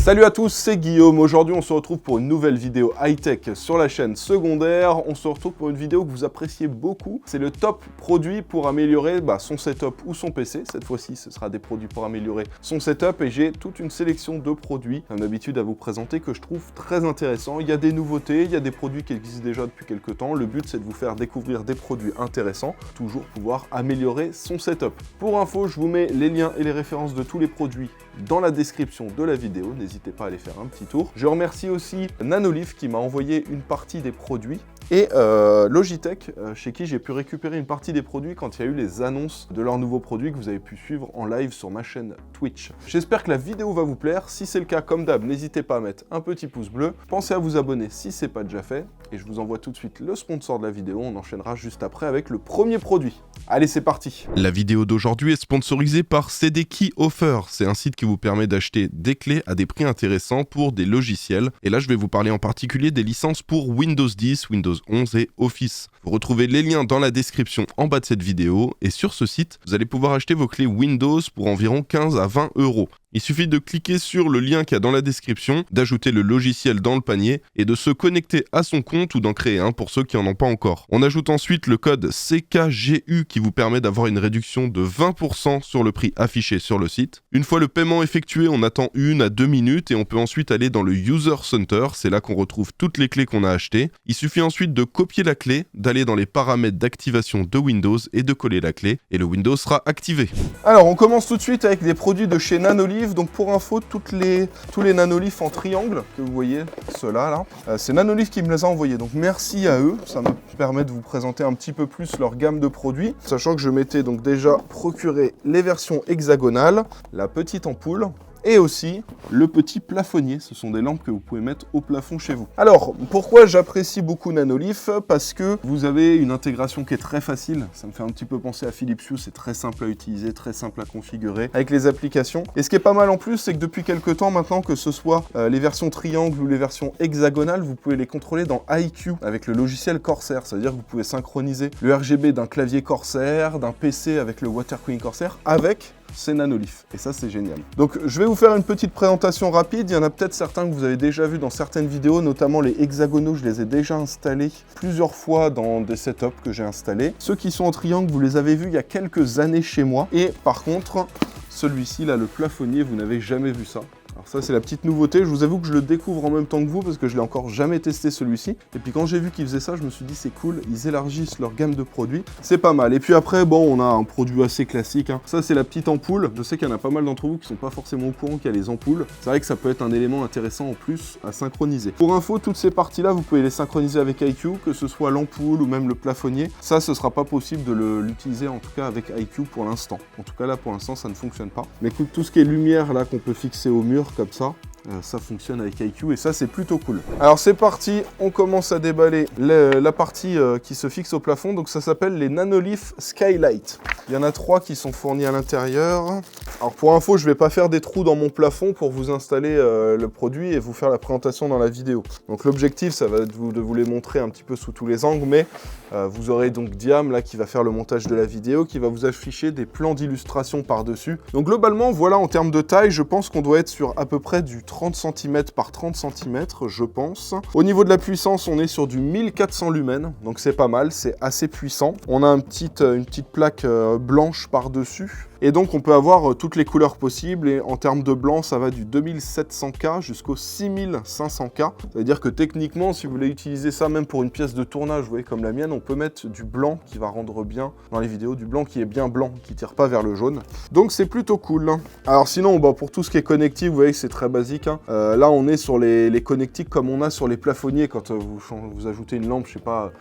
Salut à tous, c'est Guillaume. Aujourd'hui, on se retrouve pour une nouvelle vidéo high-tech sur la chaîne secondaire. On se retrouve pour une vidéo que vous appréciez beaucoup. C'est le top produit pour améliorer son setup ou son PC. Cette fois-ci, ce sera des produits pour améliorer son setup et j'ai toute une sélection de produits, comme d'habitude, à vous présenter que je trouve très intéressants. Il y a des nouveautés, il y a des produits qui existent déjà depuis quelques temps. Le but, c'est de vous faire découvrir des produits intéressants, toujours pouvoir améliorer son setup. Pour info, je vous mets les liens et les références de tous les produits dans la description de la vidéo. N'hésitez pas à aller faire un petit tour. Je remercie aussi Nanolive qui m'a envoyé une partie des produits et Logitech chez qui j'ai pu récupérer une partie des produits quand il y a eu les annonces de leurs nouveaux produits que vous avez pu suivre en live sur ma chaîne Twitch. J'espère que la vidéo va vous plaire. Si c'est le cas, comme d'hab, n'hésitez pas à mettre un petit pouce bleu. Pensez à vous abonner si c'est pas déjà fait. Et je vous envoie tout de suite le sponsor de la vidéo. On enchaînera juste après avec le premier produit. Allez, c'est parti. La vidéo d'aujourd'hui est sponsorisée par CD Key Offer. C'est un site qui vous permet d'acheter des clés à des prix intéressants pour des logiciels. Et là, je vais vous parler en particulier des licences pour Windows 10, Windows 11 et Office. Vous retrouvez les liens dans la description en bas de cette vidéo. Et sur ce site, vous allez pouvoir acheter vos clés Windows pour environ 15 à 20 €. Il suffit de cliquer sur le lien qu'il y a dans la description, d'ajouter le logiciel dans le panier et de se connecter à son compte ou d'en créer un pour ceux qui n'en ont pas encore. On ajoute ensuite le code CKGU qui vous permet d'avoir une réduction de 20% sur le prix affiché sur le site. Une fois le paiement effectué, on attend 1 à 2 minutes et on peut ensuite aller dans le User Center. C'est là qu'on retrouve toutes les clés qu'on a achetées. Il suffit ensuite de copier la clé, d'aller dans les paramètres d'activation de Windows et de coller la clé et le Windows sera activé. Alors, on commence tout de suite avec des produits de chez Nanolive. Donc pour info, tous les Nanolive en triangle que vous voyez, ceux-là, c'est Nanolive qui me les a envoyés. Donc merci à eux, ça me permet de vous présenter un petit peu plus leur gamme de produits. Sachant que je m'étais donc déjà procuré les versions hexagonales, la petite ampoule, et aussi le petit plafonnier. Ce sont des lampes que vous pouvez mettre au plafond chez vous. Alors, pourquoi j'apprécie beaucoup Nanolive? Parce que vous avez une intégration qui est très facile. Ça me fait un petit peu penser à Philips Hue. C'est très simple à utiliser, très simple à configurer avec les applications. Et ce qui est pas mal en plus, c'est que depuis quelques temps maintenant, que ce soit les versions triangle ou les versions hexagonales, vous pouvez les contrôler dans iCUE avec le logiciel Corsair. C'est-à-dire que vous pouvez synchroniser le RGB d'un clavier Corsair, d'un PC avec le water cooling Corsair, avec ces Nanolive. Et ça, c'est génial. Donc, je vais vous faire une petite présentation rapide. Il y en a peut-être certains que vous avez déjà vu dans certaines vidéos, notamment les hexagonaux. Je les ai déjà installés plusieurs fois dans des setups que j'ai installés. Ceux qui sont en triangle, vous les avez vus il y a quelques années chez moi. Et par contre, celui-ci, là, le plafonnier, vous n'avez jamais vu ça. Alors ça, c'est la petite nouveauté. Je vous avoue que je le découvre en même temps que vous parce que je l'ai encore jamais testé celui-ci. Et puis quand j'ai vu qu'ils faisaient ça, je me suis dit c'est cool, ils élargissent leur gamme de produits. C'est pas mal. Et puis après, bon, on a un produit assez classique. Ça, c'est la petite ampoule. Je sais qu'il y en a pas mal d'entre vous qui sont pas forcément au courant qu'il y a les ampoules. C'est vrai que ça peut être un élément intéressant en plus à synchroniser. Pour info, toutes ces parties-là, vous pouvez les synchroniser avec iCUE, que ce soit l'ampoule ou même le plafonnier. Ça, ce sera pas possible de l'utiliser en tout cas avec iCUE pour l'instant. En tout cas là, pour l'instant, ça ne fonctionne pas. Mais écoute, tout ce qui est lumière là qu'on peut fixer au mur comme ça fonctionne avec iCUE et ça c'est plutôt cool. Alors c'est parti, on commence à déballer la partie qui se fixe au plafond. Donc ça s'appelle les Nanolive Skylight. Il y en a 3 qui sont fournis à l'intérieur. Alors pour info, je vais pas faire des trous dans mon plafond pour vous installer le produit et vous faire la présentation dans la vidéo. Donc l'objectif, ça va être de vous les montrer un petit peu sous tous les angles, mais vous aurez donc Diam là qui va faire le montage de la vidéo, qui va vous afficher des plans d'illustration par-dessus. Donc globalement, voilà, en termes de taille, je pense qu'on doit être sur à peu près du 30 cm par 30 cm, je pense. Au niveau de la puissance, on est sur du 1400 lumens, donc c'est pas mal, c'est assez puissant. On a une petite plaque blanche par-dessus. Et donc on peut avoir toutes les couleurs possibles et en termes de blanc ça va du 2700K jusqu'au 6500K. Ça veut dire que techniquement si vous voulez utiliser ça même pour une pièce de tournage, vous voyez comme la mienne, on peut mettre du blanc qui va rendre bien dans les vidéos, du blanc qui est bien blanc, qui tire pas vers le jaune. Donc c'est plutôt cool. Alors sinon pour tout ce qui est connectique, vous voyez que c'est très basique. Là on est sur les connectiques comme on a sur les plafonniers quand vous ajoutez une lampe, je sais pas,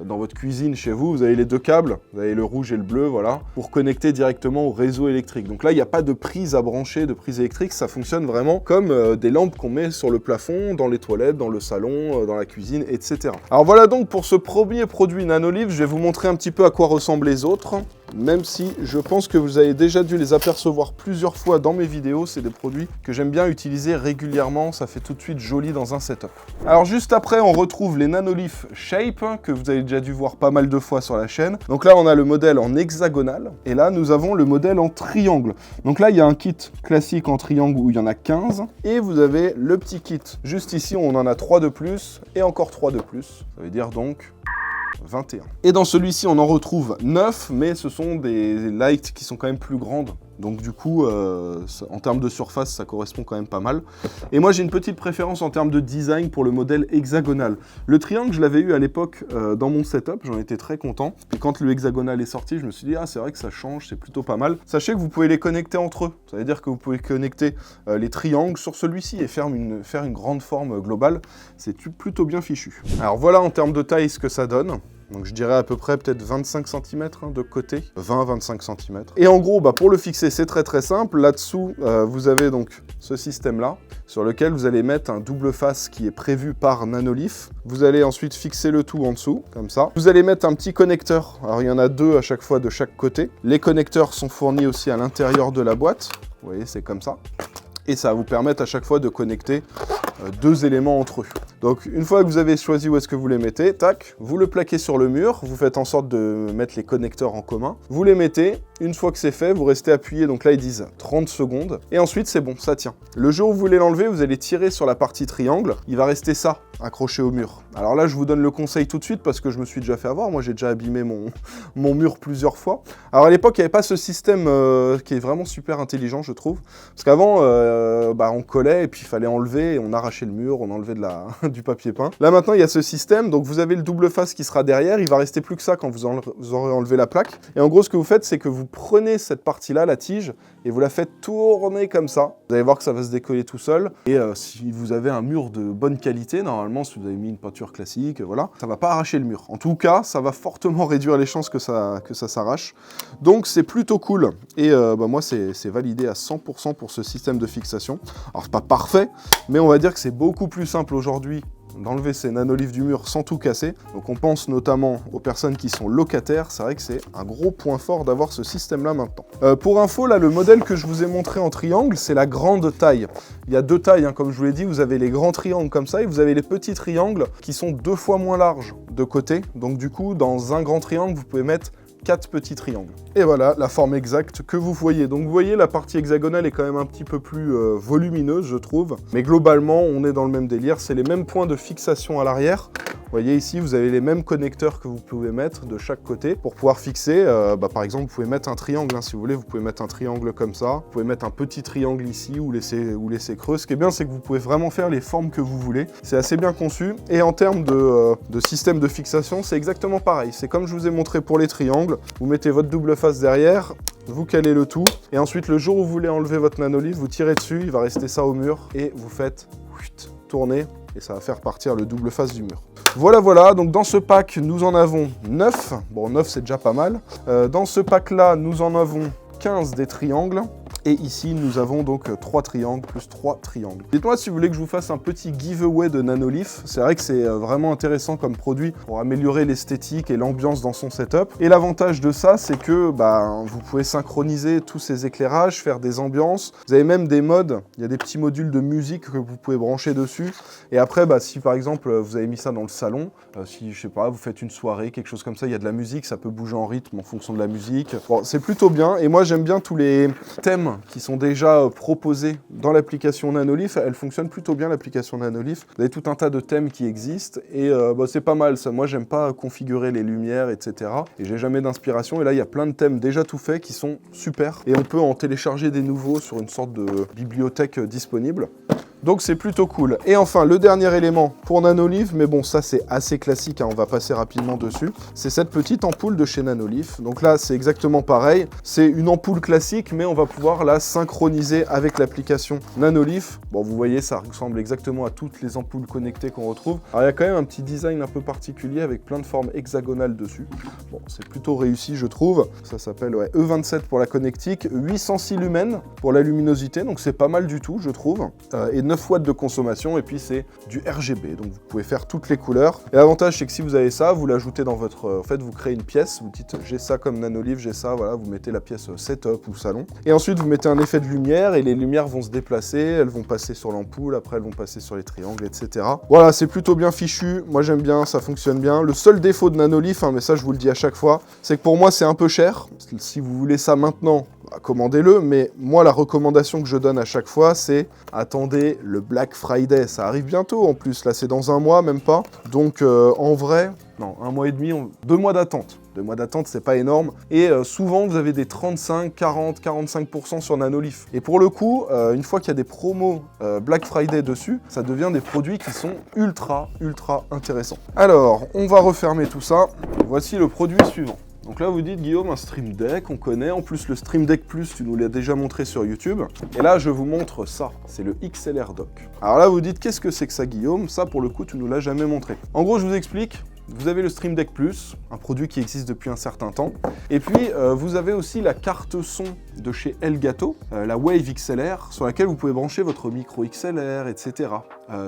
dans votre cuisine chez vous, vous avez les deux câbles, vous avez le rouge et le bleu, voilà, pour connecter directement au réseau électrique. Donc là, il n'y a pas de prise à brancher, de prise électrique, ça fonctionne vraiment comme des lampes qu'on met sur le plafond, dans les toilettes, dans le salon, dans la cuisine, etc. Alors voilà donc pour ce premier produit Nanolive, je vais vous montrer un petit peu à quoi ressemblent les autres. même si je pense que vous avez déjà dû les apercevoir plusieurs fois dans mes vidéos. C'est des produits que j'aime bien utiliser régulièrement, ça fait tout de suite joli dans un setup. Alors juste après, on retrouve les Nanoleaf Shape, que vous avez déjà dû voir pas mal de fois sur la chaîne. Donc là, on a le modèle en hexagonal, et là, nous avons le modèle en triangle. Donc là, il y a un kit classique en triangle où il y en a 15, et vous avez le petit kit. Juste ici, on en a 3 de plus, et encore 3 de plus. Ça veut dire donc 21. Et dans celui-ci, on en retrouve 9, mais ce sont des lights qui sont quand même plus grandes. Donc du coup, en termes de surface, ça correspond quand même pas mal. Et moi, j'ai une petite préférence en termes de design pour le modèle hexagonal. Le triangle, je l'avais eu à l'époque dans mon setup, j'en étais très content. Et quand le hexagonal est sorti, je me suis dit, ah, c'est vrai que ça change, c'est plutôt pas mal. Sachez que vous pouvez les connecter entre eux. Ça veut dire que vous pouvez connecter les triangles sur celui-ci et faire une grande forme globale. C'est plutôt bien fichu. Alors voilà en termes de taille ce que ça donne. Donc je dirais à peu près peut-être 25 cm de côté, 20-25 cm. Et en gros, pour le fixer, c'est très simple. Là-dessous, vous avez donc ce système-là, sur lequel vous allez mettre un double face qui est prévu par Nanoleaf. Vous allez ensuite fixer le tout en dessous, comme ça. Vous allez mettre un petit connecteur. Alors il y en a 2 à chaque fois de chaque côté. Les connecteurs sont fournis aussi à l'intérieur de la boîte. Vous voyez, c'est comme ça. Et ça va vous permettre à chaque fois de connecter 2 éléments entre eux. Donc une fois que vous avez choisi où est-ce que vous les mettez, tac, vous le plaquez sur le mur, vous faites en sorte de mettre les connecteurs en commun, vous les mettez, une fois que c'est fait, vous restez appuyé, donc là ils disent 30 secondes, et ensuite c'est bon, ça tient. Le jour où vous voulez l'enlever, vous allez tirer sur la partie triangle, il va rester ça, accroché au mur. Alors là je vous donne le conseil tout de suite parce que je me suis déjà fait avoir, moi j'ai déjà abîmé mon mur plusieurs fois. Alors à l'époque il n'y avait pas ce système qui est vraiment super intelligent je trouve, parce qu'avant on collait et puis il fallait enlever et on arrachait le mur, on enlevait du papier peint. Là maintenant il y a ce système, donc vous avez le double face qui sera derrière, il va rester plus que ça quand vous aurez enlevé la plaque. Et en gros ce que vous faites c'est que vous prenez cette partie-là, la tige, et vous la faites tourner comme ça. Vous allez voir que ça va se décoller tout seul. Et si vous avez un mur de bonne qualité, normalement si vous avez mis une peinture classique, voilà, ça va pas arracher le mur. En tout cas, ça va fortement réduire les chances que ça s'arrache. Donc c'est plutôt cool. Et moi c'est validé à 100% pour ce système de fixation. Alors c'est pas parfait, mais on va dire que c'est beaucoup plus simple aujourd'hui d'enlever ces Nanoleaf du mur sans tout casser. Donc on pense notamment aux personnes qui sont locataires, c'est vrai que c'est un gros point fort d'avoir ce système-là maintenant. Pour info, là, le modèle que je vous ai montré en triangle, c'est la grande taille. Il y a 2 tailles, comme je vous l'ai dit, vous avez les grands triangles comme ça, et vous avez les petits triangles qui sont 2 fois moins larges de côté. Donc du coup, dans un grand triangle, vous pouvez mettre 4 petits triangles. Et voilà la forme exacte que vous voyez. Donc vous voyez, la partie hexagonale est quand même un petit peu plus volumineuse, je trouve. Mais globalement, on est dans le même délire. C'est les mêmes points de fixation à l'arrière. Vous voyez ici, vous avez les mêmes connecteurs que vous pouvez mettre de chaque côté pour pouvoir fixer. Par exemple, vous pouvez mettre un triangle, si vous voulez. Vous pouvez mettre un triangle comme ça. Vous pouvez mettre un petit triangle ici ou laisser creux. Ce qui est bien, c'est que vous pouvez vraiment faire les formes que vous voulez. C'est assez bien conçu. Et en termes de système de fixation, c'est exactement pareil. C'est comme je vous ai montré pour les triangles. Vous mettez votre double face derrière, vous calez le tout. Et ensuite, le jour où vous voulez enlever votre Nanoleaf, vous tirez dessus, il va rester ça au mur. Et vous faites tourner. Et ça va faire partir le double face du mur. Voilà, donc dans ce pack, nous en avons 9. Bon, 9, c'est déjà pas mal. Dans ce pack-là, nous en avons 15 des triangles. Et ici, nous avons donc 3 triangles plus 3 triangles. Dites-moi si vous voulez que je vous fasse un petit giveaway de Nanoleaf. C'est vrai que c'est vraiment intéressant comme produit pour améliorer l'esthétique et l'ambiance dans son setup. Et l'avantage de ça, c'est que vous pouvez synchroniser tous ces éclairages, faire des ambiances. Vous avez même des modes. Il y a des petits modules de musique que vous pouvez brancher dessus. Et après, si par exemple, vous avez mis ça dans le salon, si, je sais pas, vous faites une soirée, quelque chose comme ça, il y a de la musique, ça peut bouger en rythme en fonction de la musique. Bon, c'est plutôt bien. Et moi, j'aime bien tous les thèmes qui sont déjà proposés dans l'application Nanoleaf. Elle fonctionne plutôt bien, l'application Nanoleaf. Vous avez tout un tas de thèmes qui existent et c'est pas mal ça. Moi, j'aime pas configurer les lumières, etc. Et j'ai jamais d'inspiration. Et là, il y a plein de thèmes déjà tout faits qui sont super. Et on peut en télécharger des nouveaux sur une sorte de bibliothèque disponible. Donc c'est plutôt cool. Et enfin, le dernier élément pour Nanoleaf, mais bon, ça c'est assez classique, on va passer rapidement dessus, c'est cette petite ampoule de chez Nanoleaf. Donc là, c'est exactement pareil. C'est une ampoule classique, mais on va pouvoir la synchroniser avec l'application Nanoleaf. Bon, vous voyez, ça ressemble exactement à toutes les ampoules connectées qu'on retrouve. Alors il y a quand même un petit design un peu particulier avec plein de formes hexagonales dessus. Bon, c'est plutôt réussi, je trouve. Ça s'appelle E27 pour la connectique, 806 lumens pour la luminosité, donc c'est pas mal du tout, je trouve. Et 9 watts de consommation et puis c'est du RGB, donc vous pouvez faire toutes les couleurs. Et l'avantage c'est que si vous avez ça, vous l'ajoutez dans votre... en fait vous créez une pièce, vous dites j'ai ça comme Nanolive, j'ai ça, voilà, vous mettez la pièce setup ou salon. Et ensuite vous mettez un effet de lumière et les lumières vont se déplacer, elles vont passer sur l'ampoule, après elles vont passer sur les triangles, etc. Voilà, c'est plutôt bien fichu, moi j'aime bien, ça fonctionne bien. Le seul défaut de Nanolive, mais ça je vous le dis à chaque fois, c'est que pour moi c'est un peu cher. Si vous voulez ça maintenant, commandez-le, mais moi la recommandation que je donne à chaque fois c'est attendez le Black Friday, ça arrive bientôt en plus, là c'est dans un mois, même pas, donc en vrai, non, 1 mois et demi, 2 mois d'attente. 2 mois d'attente, c'est pas énorme. Et souvent, vous avez des 35, 40, 45% sur Nanolive. Et pour le coup, une fois qu'il y a des promos Black Friday dessus, ça devient des produits qui sont ultra intéressants. Alors, on va refermer tout ça. Voici le produit suivant. Donc là, vous dites, Guillaume, un Stream Deck, on connaît. En plus, le Stream Deck Plus, tu nous l'as déjà montré sur YouTube. Et là, je vous montre ça. C'est le XLR Dock. Alors là, vous dites, qu'est-ce que c'est que ça, Guillaume? Ça, pour le coup, tu nous l'as jamais montré. En gros, je vous explique. Vous avez le Stream Deck Plus, un produit qui existe depuis un certain temps. Et puis, vous avez aussi la carte son de chez Elgato, la Wave XLR, sur laquelle vous pouvez brancher votre micro XLR, etc.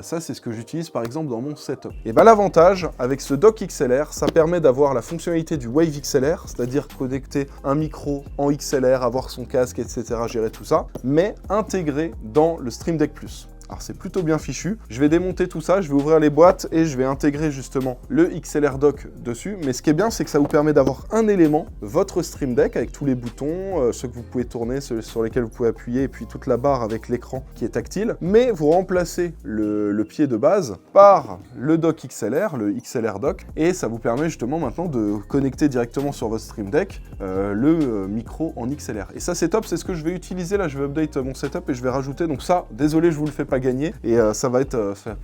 Ça, c'est ce que j'utilise par exemple dans mon setup. Et bien l'avantage, avec ce dock XLR, ça permet d'avoir la fonctionnalité du Wave XLR, c'est-à-dire connecter un micro en XLR, avoir son casque, etc., gérer tout ça, mais intégré dans le Stream Deck Plus. Alors c'est plutôt bien fichu. Je vais démonter tout ça, je vais ouvrir les boîtes et je vais intégrer justement le XLR Dock dessus. Mais ce qui est bien, c'est que ça vous permet d'avoir un élément, votre Stream Deck avec tous les boutons, ceux que vous pouvez tourner, ceux sur lesquels vous pouvez appuyer, et puis toute la barre avec l'écran qui est tactile. Mais vous remplacez le pied de base par le dock XLR, le XLR Dock, et ça vous permet justement maintenant de connecter directement sur votre Stream Deck le micro en XLR. Et ça c'est top, c'est ce que je vais utiliser là, je vais update mon setup et je vais rajouter, donc ça, désolé, je vous le fais pas gagner, et ça va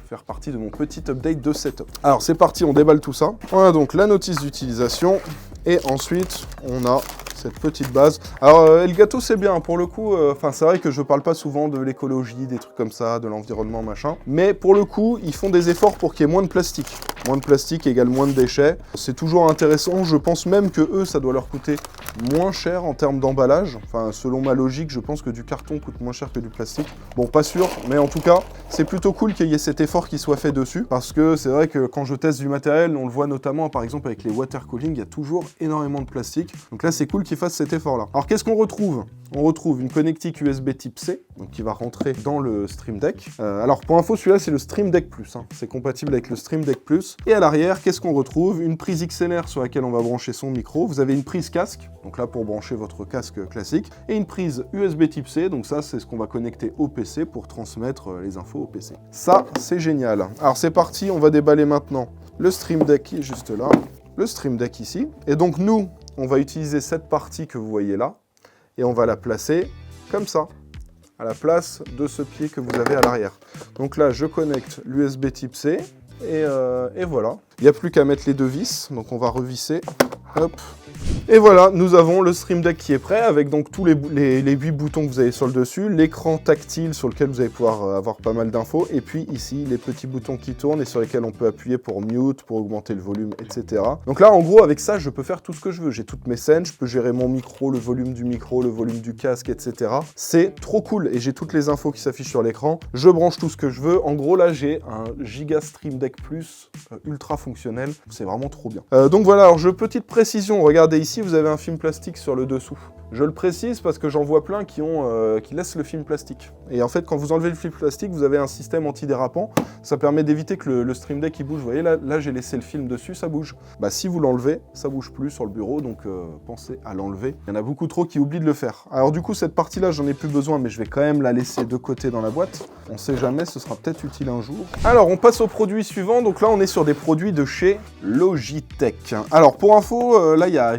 faire partie de mon petit update de setup. Alors c'est parti, on déballe tout ça. On a donc la notice d'utilisation, et ensuite on a cette petite base. Alors Elgato c'est bien, pour le coup, c'est vrai que je parle pas souvent de l'écologie, des trucs comme ça, de l'environnement, machin, mais pour le coup, ils font des efforts pour qu'il y ait moins de plastique. Moins de plastique égale moins de déchets. C'est toujours intéressant, je pense même que eux, ça doit leur coûter moins cher en termes d'emballage. Enfin, selon ma logique, je pense que du carton coûte moins cher que du plastique. Bon, pas sûr, mais en tout cas, c'est plutôt cool qu'il y ait cet effort qui soit fait dessus, parce que c'est vrai que quand je teste du matériel, on le voit notamment, par exemple, avec les water cooling, il y a toujours énormément de plastique. Donc là, c'est cool qu'ils fassent cet effort-là. Alors, qu'est-ce qu'on retrouve? On retrouve une connectique USB type C, donc qui va rentrer dans le Stream Deck. Alors pour info, celui-là c'est le Stream Deck Plus, hein. C'est compatible avec le Stream Deck Plus. Et à l'arrière, qu'est-ce qu'on retrouve? Une prise XLR sur laquelle on va brancher son micro. Vous avez une prise casque, donc là pour brancher votre casque classique, et une prise USB type C, donc ça c'est ce qu'on va connecter au PC pour transmettre les infos au PC. Ça c'est génial. Alors c'est parti, on va déballer maintenant le Stream Deck qui est juste là, le Stream Deck ici. Et donc nous, on va utiliser cette partie que vous voyez là, et on va la placer comme ça, à la place de ce pied que vous avez à l'arrière. Donc là, je connecte l'USB type C, et voilà. Il n'y a plus qu'à mettre les deux vis, donc on va revisser, hop. Et voilà, nous avons le Stream Deck qui est prêt, avec donc tous les 8 boutons que vous avez sur le dessus, l'écran tactile sur lequel vous allez pouvoir avoir pas mal d'infos, et puis ici, les petits boutons qui tournent et sur lesquels on peut appuyer pour mute, pour augmenter le volume, etc. Donc là, en gros, avec ça, je peux faire tout ce que je veux. J'ai toutes mes scènes, je peux gérer mon micro, le volume du casque, etc. C'est trop cool, et j'ai toutes les infos qui s'affichent sur l'écran. Je branche tout ce que je veux. En gros, là, j'ai un giga Stream Deck Plus ultra fonctionnel. C'est vraiment trop bien. Donc voilà, alors petite précision, regardez ici, vous avez un film plastique sur le dessous. Je le précise parce que j'en vois plein qui laissent le film plastique. Et en fait, quand vous enlevez le film plastique, vous avez un système antidérapant. Ça permet d'éviter que le Stream Deck il bouge. Vous voyez, là j'ai laissé le film dessus, ça bouge. Bah si vous l'enlevez, ça bouge plus sur le bureau, donc pensez à l'enlever. Il y en a beaucoup trop qui oublient de le faire. Alors du coup, cette partie-là, j'en ai plus besoin, mais je vais quand même la laisser de côté dans la boîte. On sait jamais, ce sera peut-être utile un jour. Alors, on passe au produit suivant. Donc là, on est sur des produits de chez Logitech. Alors, pour info, là, il y a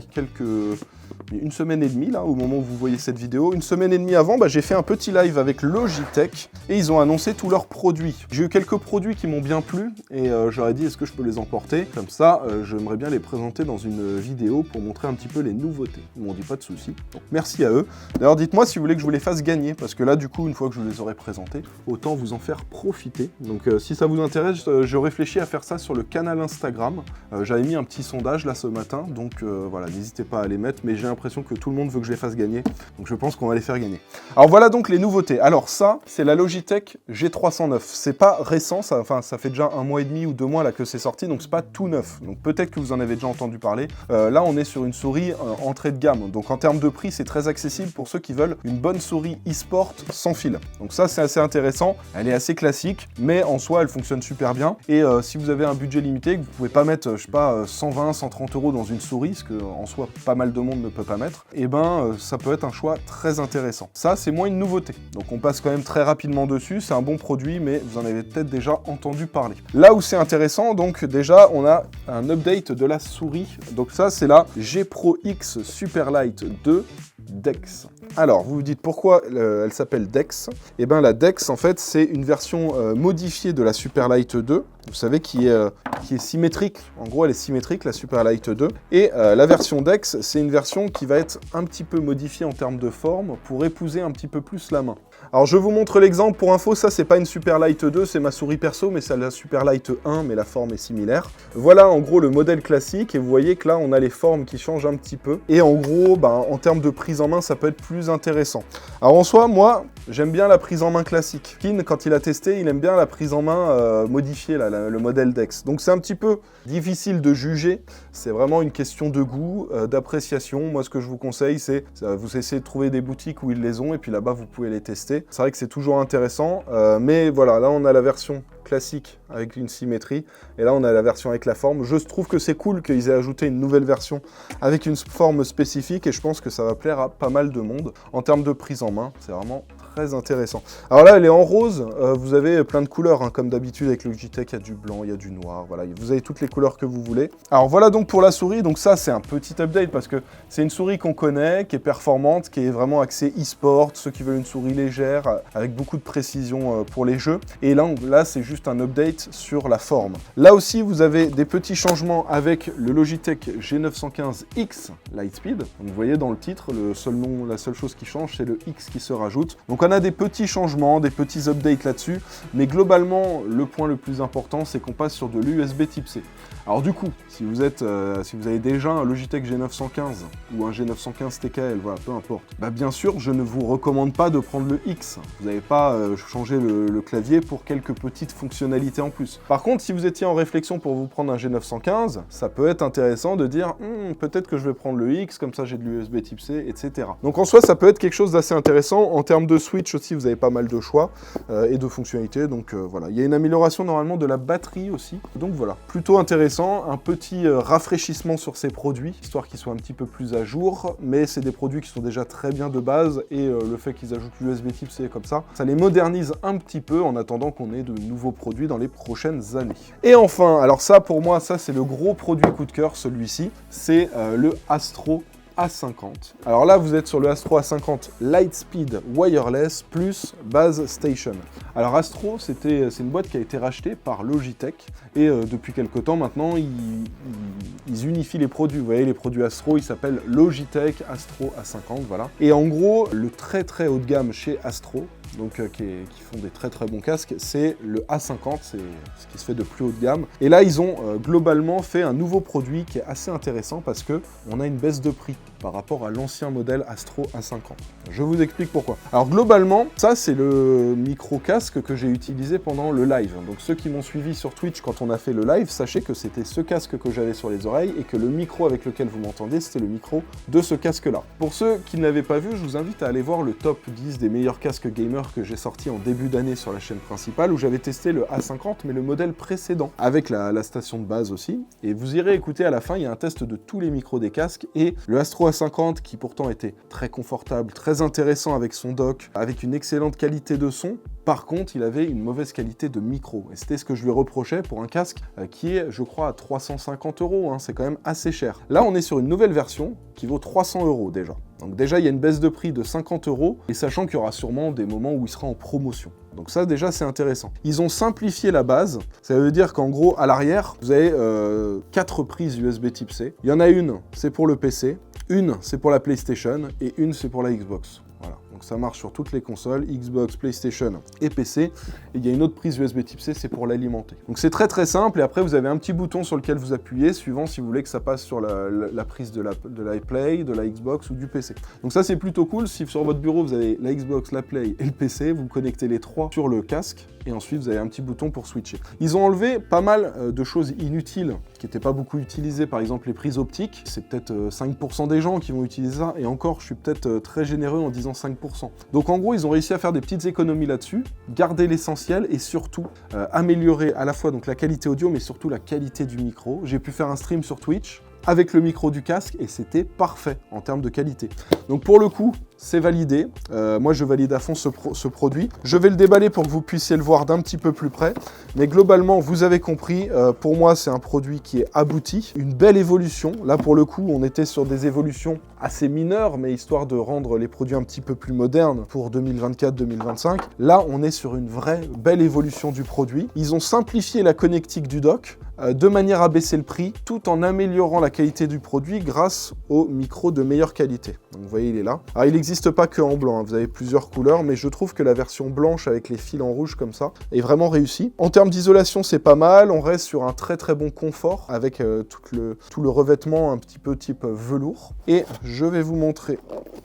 une semaine et demie, là, au moment où vous voyez cette vidéo. Une semaine et demie avant, j'ai fait un petit live avec Logitech et ils ont annoncé tous leurs produits. J'ai eu quelques produits qui m'ont bien plu et j'aurais dit est-ce que je peux les emporter? Comme ça, j'aimerais bien les présenter dans une vidéo pour montrer un petit peu les nouveautés. Ils m'ont dit pas de soucis. Donc merci à eux. D'ailleurs, dites-moi si vous voulez que je vous les fasse gagner parce que là, du coup, une fois que je vous les aurai présentés, autant vous en faire profiter. Donc si ça vous intéresse, je réfléchis à faire ça sur le canal Instagram. J'avais mis un petit sondage là ce matin, donc voilà, n'hésitez pas à les mettre, mais j'ai l'impression l'impression que tout le monde veut que je les fasse gagner. Donc je pense qu'on va les faire gagner. Alors voilà donc les nouveautés. Alors ça, c'est la Logitech G309. C'est pas récent, ça fait déjà 1 mois et demi ou 2 mois là que c'est sorti, donc c'est pas tout neuf. Donc peut-être que vous en avez déjà entendu parler. Là, on est sur une souris entrée de gamme. Donc en termes de prix, c'est très accessible pour ceux qui veulent une bonne souris e-sport sans fil. Donc ça, c'est assez intéressant. Elle est assez classique, mais en soi, elle fonctionne super bien. Et si vous avez un budget limité, que vous pouvez pas mettre, je sais pas, 120, 130 € dans une souris, ce que en soi, pas mal de monde ne peut pas mettre, et ben ça peut être un choix très intéressant. Ça, c'est moins une nouveauté. Donc on passe quand même très rapidement dessus. C'est un bon produit, mais vous en avez peut-être déjà entendu parler. Là où c'est intéressant, donc déjà, on a un update de la souris. Donc ça, c'est la G Pro X Superlight 2 Dex. Alors, vous vous dites pourquoi elle s'appelle Dex? Eh bien, la Dex, en fait, c'est une version modifiée de la Superlight 2, vous savez, qui est symétrique. En gros, elle est symétrique, la Superlight 2. Et la version Dex, c'est une version qui va être un petit peu modifiée en termes de forme pour épouser un petit peu plus la main. Alors, je vous montre l'exemple. Pour info, ça, c'est pas une Superlight 2, c'est ma souris perso, mais c'est la Superlight 1, mais la forme est similaire. Voilà, en gros, le modèle classique. Et vous voyez que là, on a les formes qui changent un petit peu. Et en gros, en termes de prise en main, ça peut être plus intéressant. Alors, en soi, moi, j'aime bien la prise en main classique. Kin, quand il a testé, il aime bien la prise en main modifiée, là, le modèle Dex. Donc, c'est un petit peu difficile de juger. C'est vraiment une question de goût, d'appréciation. Moi, ce que je vous conseille, c'est vous essayez de trouver des boutiques où ils les ont, et puis là-bas, vous pouvez les tester. C'est vrai que c'est toujours intéressant, mais voilà, là, on a la version classique avec une symétrie, et là on a la version avec la forme. Je trouve que c'est cool qu'ils aient ajouté une nouvelle version avec une forme spécifique, et je pense que ça va plaire à pas mal de monde. En termes de prise en main, c'est vraiment très intéressant. Alors là, elle est en rose, vous avez plein de couleurs, hein, comme d'habitude avec le Logitech, il y a du blanc, il y a du noir, voilà, vous avez toutes les couleurs que vous voulez. Alors voilà donc pour la souris, donc ça c'est un petit update parce que c'est une souris qu'on connaît, qui est performante, qui est vraiment axée e-sport, ceux qui veulent une souris légère, avec beaucoup de précision pour les jeux. Et là c'est juste un update sur la forme. Là aussi, vous avez des petits changements avec le Logitech G915X Lightspeed. Donc vous voyez dans le titre, la seule chose qui change, c'est le X qui se rajoute. Donc on a des petits changements, des petits updates là-dessus, mais globalement, le point le plus important, c'est qu'on passe sur de l'USB type C. Alors du coup, si vous avez déjà un Logitech G915 ou un G915 TKL, voilà, peu importe, bien sûr, je ne vous recommande pas de prendre le X. Vous n'avez pas changé le clavier pour quelques petites fonctionnalités en plus. Par contre, si vous étiez en réflexion pour vous prendre un G915, ça peut être intéressant de dire peut-être que je vais prendre le X, comme ça j'ai de l'USB type C, etc. Donc en soi, ça peut être quelque chose d'assez intéressant. En termes de switch aussi, vous avez pas mal de choix et de fonctionnalités. Donc voilà, il y a une amélioration normalement de la batterie aussi. Donc voilà, plutôt intéressant. Un petit rafraîchissement sur ces produits, histoire qu'ils soient un petit peu plus à jour, mais c'est des produits qui sont déjà très bien de base, et le fait qu'ils ajoutent l'USB type C comme ça les modernise un petit peu en attendant qu'on ait de nouveaux produits dans les prochaines années. Et enfin, alors ça pour moi, ça c'est le gros produit coup de cœur, celui-ci, c'est le Astro A50. Alors là, vous êtes sur le Astro A50 Lightspeed Wireless plus Base Station. Alors Astro, c'est une boîte qui a été rachetée par Logitech, et depuis quelques temps maintenant, ils unifient les produits. Vous voyez, les produits Astro, ils s'appellent Logitech Astro A50, voilà. Et en gros, le très très haut de gamme chez Astro, donc qui font des très très bons casques, c'est le A50, c'est ce qui se fait de plus haut de gamme. Et là, ils ont globalement fait un nouveau produit qui est assez intéressant parce que on a une baisse de prix par rapport à l'ancien modèle Astro A50. Je vous explique pourquoi. Alors globalement, ça c'est le micro-casque que j'ai utilisé pendant le live. Donc ceux qui m'ont suivi sur Twitch quand on a fait le live, sachez que c'était ce casque que j'avais sur les oreilles et que le micro avec lequel vous m'entendiez, c'était le micro de ce casque-là. Pour ceux qui ne l'avaient pas vu, je vous invite à aller voir le top 10 des meilleurs casques gamers que j'ai sorti en début d'année sur la chaîne principale, où j'avais testé le A50, mais le modèle précédent, avec la station de base aussi. Et vous irez écouter à la fin, il y a un test de tous les micros des casques, et le Astro A50, qui pourtant était très confortable, très intéressant avec son dock, avec une excellente qualité de son. Par contre, il avait une mauvaise qualité de micro, et c'était ce que je lui reprochais pour un casque qui est, je crois, à 350 €, hein, c'est quand même assez cher. Là, on est sur une nouvelle version qui vaut 300 € déjà. Donc déjà, il y a une baisse de prix de 50 €, et sachant qu'il y aura sûrement des moments où il sera en promotion. Donc ça, déjà, c'est intéressant. Ils ont simplifié la base, ça veut dire qu'en gros, à l'arrière, vous avez 4 prises USB type C. Il y en a une, c'est pour le PC, une, c'est pour la PlayStation, et une, c'est pour la Xbox. Voilà. Donc Donc ça marche sur toutes les consoles, Xbox, PlayStation et PC. Et il y a une autre prise USB type C, c'est pour l'alimenter. Donc c'est très très simple, et après vous avez un petit bouton sur lequel vous appuyez, suivant si vous voulez que ça passe sur la prise de la Play, de la Xbox ou du PC. Donc ça c'est plutôt cool, si sur votre bureau vous avez la Xbox, la Play et le PC, vous connectez les trois sur le casque, et ensuite vous avez un petit bouton pour switcher. Ils ont enlevé pas mal de choses inutiles, qui n'étaient pas beaucoup utilisées, par exemple les prises optiques, c'est peut-être 5% des gens qui vont utiliser ça, et encore je suis peut-être très généreux en disant 5%. Donc en gros ils ont réussi à faire des petites économies là-dessus, garder l'essentiel et surtout améliorer à la fois donc la qualité audio mais surtout la qualité du micro. J'ai pu faire un stream sur Twitch avec le micro du casque et c'était parfait en termes de qualité. Donc pour le coup, c'est validé. Moi, je valide à fond ce produit. Je vais le déballer pour que vous puissiez le voir d'un petit peu plus près. Mais globalement, vous avez compris, pour moi, c'est un produit qui est abouti. Une belle évolution. Là, pour le coup, on était sur des évolutions assez mineures, mais histoire de rendre les produits un petit peu plus modernes pour 2024-2025. Là, on est sur une vraie belle évolution du produit. Ils ont simplifié la connectique du dock de manière à baisser le prix, tout en améliorant la qualité du produit grâce au micro de meilleure qualité. Donc vous voyez, il est là. Alors il n'existe pas que en blanc, hein. Vous avez plusieurs couleurs, mais je trouve que la version blanche avec les fils en rouge comme ça est vraiment réussie. En termes d'isolation, c'est pas mal, on reste sur un très très bon confort avec tout le revêtement un petit peu type velours. Et je vais vous montrer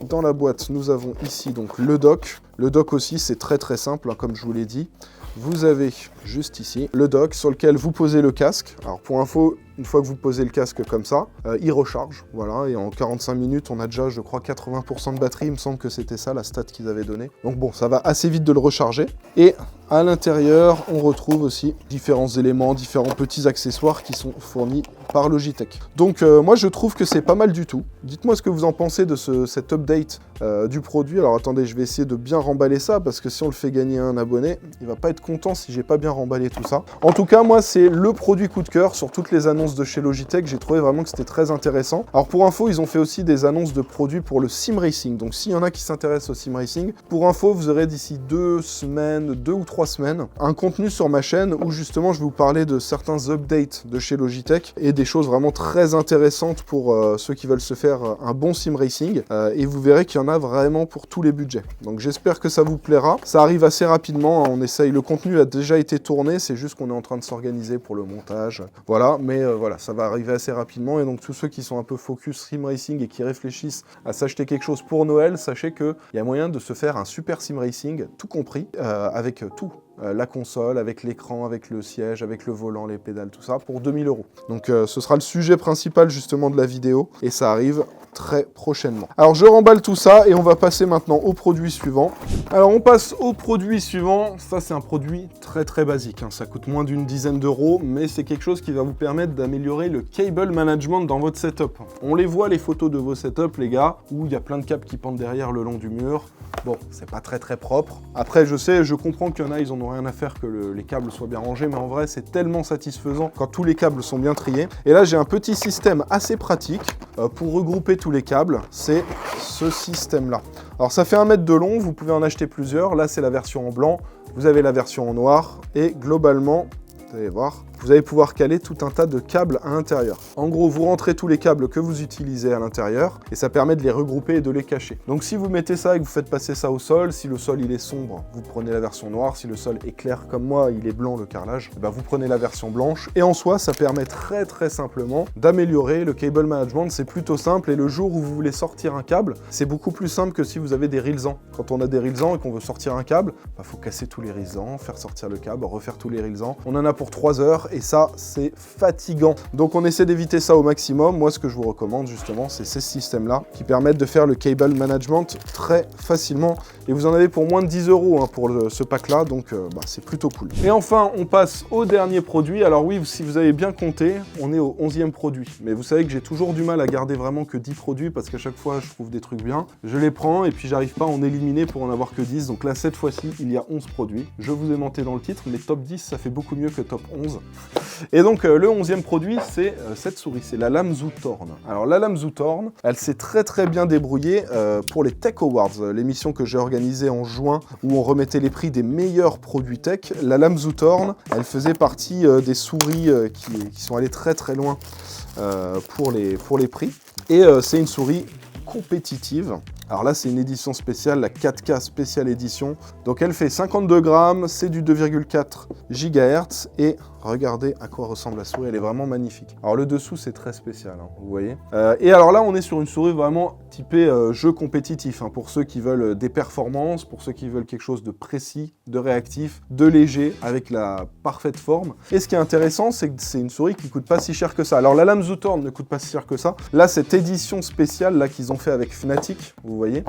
dans la boîte, nous avons ici donc le dock. Le dock aussi, c'est très très simple, hein, comme je vous l'ai dit. Vous avez juste ici le dock sur lequel vous posez le casque. Alors pour info, une fois que vous posez le casque comme ça, il recharge, voilà, et en 45 minutes, on a déjà, je crois, 80% de batterie, il me semble que c'était ça, la stat qu'ils avaient donnée. Donc bon, ça va assez vite de le recharger. Et à l'intérieur, on retrouve aussi différents éléments, différents petits accessoires qui sont fournis par Logitech. Donc moi, je trouve que c'est pas mal du tout. Dites-moi ce que vous en pensez de cet update du produit. Alors attendez, je vais essayer de bien remballer ça, parce que si on le fait gagner à un abonné, il va pas être content si j'ai pas bien remballé tout ça. En tout cas, moi, c'est le produit coup de cœur sur toutes les annonces de chez Logitech. J'ai trouvé vraiment que c'était très intéressant. Alors pour info, ils ont fait aussi des annonces de produits pour le sim racing. Donc s'il y en a qui s'intéressent au sim racing, pour info, vous aurez d'ici 2 ou 3 semaines, un contenu sur ma chaîne où justement je vais vous parler de certains updates de chez Logitech et des choses vraiment très intéressantes pour ceux qui veulent se faire un bon sim racing. Et vous verrez qu'il y en a vraiment pour tous les budgets. Donc j'espère que ça vous plaira. Ça arrive assez rapidement, hein. On essaye, le contenu a déjà été tourné, c'est juste qu'on est en train de s'organiser pour le montage. Voilà, mais voilà, ça va arriver assez rapidement. Et donc tous ceux qui sont un peu focus sim racing et qui réfléchissent à s'acheter quelque chose pour Noël, sachez qu'il y a moyen de se faire un super sim racing, tout compris, avec tout. La console, avec l'écran, avec le siège, avec le volant, les pédales, tout ça, pour 2000 €. Donc ce sera le sujet principal justement de la vidéo, et ça arrive très prochainement. Alors je remballe tout ça, et on va passer maintenant au produit suivant. Alors on passe au produit suivant. Ça c'est un produit très très basique, hein. Ça coûte moins d'une dizaine d'euros, mais c'est quelque chose qui va vous permettre d'améliorer le cable management dans votre setup. On les voit, les photos de vos setups, les gars, où il y a plein de câbles qui pendent derrière le long du mur. Bon, c'est pas très très propre. Après, je comprends qu'il y en a, ils en ont rien à faire que les câbles soient bien rangés, mais en vrai, c'est tellement satisfaisant quand tous les câbles sont bien triés. Et là, j'ai un petit système assez pratique pour regrouper tous les câbles. C'est ce système-là. Alors, ça fait 1 mètre de long, vous pouvez en acheter plusieurs. Là, c'est la version en blanc. Vous avez la version en noir. Et globalement, vous allez voir, vous allez pouvoir caler tout un tas de câbles à l'intérieur. En gros, vous rentrez tous les câbles que vous utilisez à l'intérieur et ça permet de les regrouper et de les cacher. Donc si vous mettez ça et que vous faites passer ça au sol, si le sol il est sombre, vous prenez la version noire. Si le sol est clair comme moi, il est blanc le carrelage, ben vous prenez la version blanche. Et en soi, ça permet très très simplement d'améliorer le cable management. C'est plutôt simple, et le jour où vous voulez sortir un câble, c'est beaucoup plus simple que si vous avez des rilsans. Quand on a des rilsans et qu'on veut sortir un câble, ben, faut casser tous les rilsans, faire sortir le câble, refaire tous les rilsans. On en a pour 3 heures. Et ça, c'est fatigant. Donc on essaie d'éviter ça au maximum. Moi, ce que je vous recommande justement, c'est ces systèmes-là qui permettent de faire le cable management très facilement. Et vous en avez pour moins de 10 € hein, pour ce pack-là, donc c'est plutôt cool. Et enfin, on passe au dernier produit. Alors oui, si vous avez bien compté, on est au 11e produit. Mais vous savez que j'ai toujours du mal à garder vraiment que 10 produits parce qu'à chaque fois, je trouve des trucs bien. Je les prends et puis j'arrive pas à en éliminer pour en avoir que 10. Donc là, cette fois-ci, il y a 11 produits. Je vous ai menté dans le titre, mais top 10, ça fait beaucoup mieux que top 11. Et donc le 11e produit, c'est cette souris, c'est la lame Zootorn. Alors la lame Zootorn, elle s'est très très bien débrouillée pour les Tech Awards, l'émission que j'ai organisée en juin où on remettait les prix des meilleurs produits tech. La lame Zootorn, elle faisait partie des souris qui sont allées très très loin pour les prix. Et c'est une souris compétitive. Alors là, c'est une édition spéciale, la 4K Special Edition. Donc elle fait 52 grammes, c'est du 2,4 GHz et regardez à quoi ressemble la souris, elle est vraiment magnifique. Alors le dessous, c'est très spécial, hein, vous voyez. Et alors là, on est sur une souris vraiment typée jeu compétitif, hein, pour ceux qui veulent des performances, pour ceux qui veulent quelque chose de précis, de réactif, de léger, avec la parfaite forme. Et ce qui est intéressant, c'est que c'est une souris qui coûte pas si cher que ça. Alors la lame Zutorn ne coûte pas si cher que ça. Là, cette édition spéciale là qu'ils ont fait avec Fnatic, vous voyez,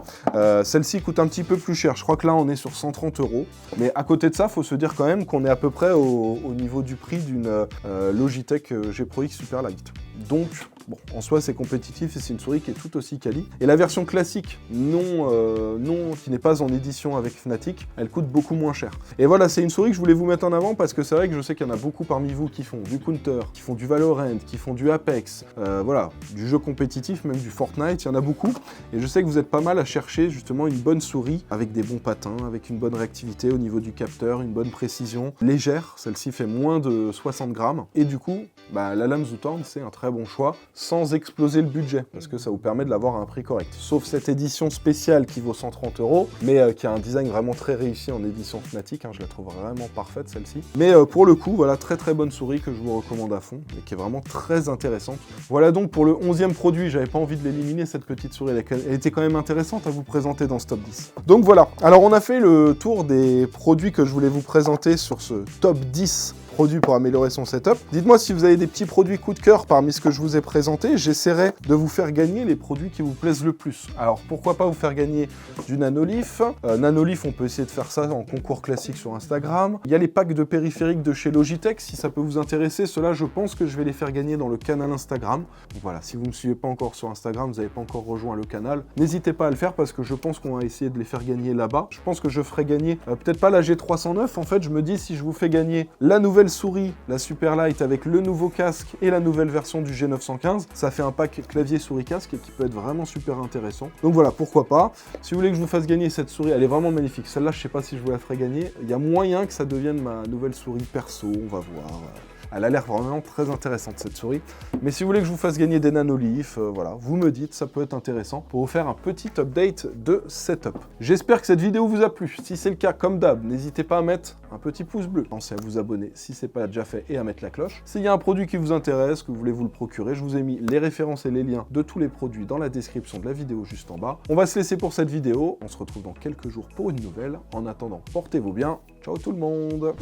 celle-ci coûte un petit peu plus cher. Je crois que là, on est sur 130 €. Mais à côté de ça, faut se dire quand même qu'on est à peu près au niveau du prix d'une Logitech G Pro X Superlight. Donc, bon, en soi, c'est compétitif et c'est une souris qui est tout aussi quali. Et la version classique, qui n'est pas en édition avec Fnatic, elle coûte beaucoup moins cher. Et voilà, c'est une souris que je voulais vous mettre en avant parce que c'est vrai que je sais qu'il y en a beaucoup parmi vous qui font du Counter, qui font du Valorant, qui font du Apex, voilà, du jeu compétitif, même du Fortnite, il y en a beaucoup. Et je sais que vous êtes pas mal à chercher justement une bonne souris avec des bons patins, avec une bonne réactivité au niveau du capteur, une bonne précision, légère, celle-ci fait moins de 60 grammes. Et du coup, la lame Zutorn, c'est un très bon choix, sans exploser le budget, parce que ça vous permet de l'avoir à un prix correct. Sauf cette édition spéciale qui vaut 130 €, mais qui a un design vraiment très réussi en édition Fnatic, hein, je la trouve vraiment parfaite celle-ci. Mais pour le coup, voilà, très très bonne souris que je vous recommande à fond, et qui est vraiment très intéressante. Voilà donc pour le 11e produit, j'avais pas envie de l'éliminer cette petite souris, elle était quand même intéressante à vous présenter dans ce top 10. Donc voilà, alors on a fait le tour des produits que je voulais vous présenter sur ce top 10 produits pour améliorer son setup. Dites-moi si vous avez des petits produits coup de cœur parmi ce que je vous ai présenté. J'essaierai de vous faire gagner les produits qui vous plaisent le plus. Alors pourquoi pas vous faire gagner du Nanolith. Nanolith, on peut essayer de faire ça en concours classique sur Instagram. Il y a les packs de périphériques de chez Logitech. Si ça peut vous intéresser, ceux-là, je pense que je vais les faire gagner dans le canal Instagram. Donc voilà, si vous ne me suivez pas encore sur Instagram, vous n'avez pas encore rejoint le canal, n'hésitez pas à le faire parce que je pense qu'on va essayer de les faire gagner là-bas. Je pense que je ferai gagner, peut-être pas la G309, en fait, je me dis si je vous fais gagner la nouvelle souris, la Superlight avec le nouveau casque et la nouvelle version du G915, ça fait un pack clavier souris casque et qui peut être vraiment super intéressant. Donc voilà, pourquoi pas. Si vous voulez que je vous fasse gagner cette souris, elle est vraiment magnifique. Celle-là, je sais pas si je vous la ferai gagner. Il y a moyen que ça devienne ma nouvelle souris perso, on va voir. Elle a l'air vraiment très intéressante cette souris. Mais si vous voulez que je vous fasse gagner des Nanolith, voilà, vous me dites, ça peut être intéressant pour vous faire un petit update de setup. J'espère que cette vidéo vous a plu. Si c'est le cas, comme d'hab, n'hésitez pas à mettre un petit pouce bleu. Pensez à vous abonner si c'est pas déjà fait et à mettre la cloche. S'il y a un produit qui vous intéresse, que vous voulez vous le procurer, je vous ai mis les références et les liens de tous les produits dans la description de la vidéo juste en bas. On va se laisser pour cette vidéo. On se retrouve dans quelques jours pour une nouvelle. En attendant, portez-vous bien. Ciao tout le monde!